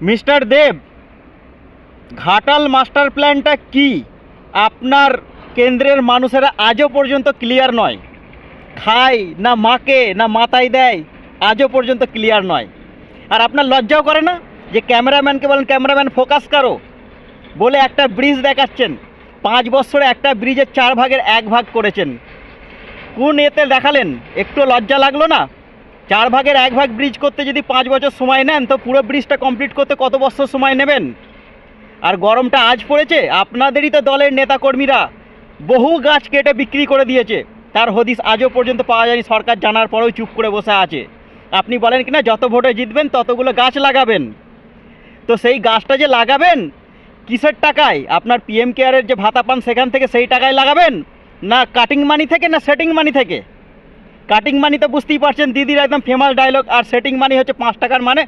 Mister দেব, Ghatal master প্ল্যানটা কি আপনার কেন্দ্রের মানুষেরা আজও পর্যন্ত ক্লিয়ার নয়। খায় না মাকে না মাথায় দেয়, আজও পর্যন্ত ক্লিয়ার নয়। আর আপনার লজ্জাও করে না যে ক্যামেরাম্যানকে বলেন ক্যামেরাম্যান ফোকাস করো বলে একটা ব্রিজ দেখাচ্ছেন? 5 বছরে একটা ব্রিজের 4 ভাগের 1 ভাগ করেছেন। কোন এতে দেখালেন? একটু লজ্জা লাগলো না? 4 ভাগের 1 ভাগ ব্রিজ করতে যদি 5 বছর সময় নেন, তো পুরো ব্রিজটা কমপ্লিট করতে কত বছর সময় নেবেন? আর গরমটা আজ পড়েছে, আপনাদেরই তো দলের নেতাকর্মীরা বহু গাছ কেটে বিক্রি করে দিয়েছে, তার হদিস আজও পর্যন্ত পাওয়া যায়নি। সরকার জানার পরেও চুপ করে বসে আছে। আপনি বলেন কিনা যত ভোটে জিতবেন ততগুলো গাছ লাগাবেন, তো সেই গাছটা যে লাগাবেন কিসের টাকায়? আপনার পিএম কেয়ারের যে ভাতা পান সেখান থেকে সেই টাকায় লাগাবেন, না কাটিং মানি থেকে, না সেটিং মানি থেকে? কাটিং মানি তো বুঝতেই পারছেন দিদির একদম ফেমাস ডায়লগ, আর সেটিং মানি হচ্ছে 5 টাকার মানে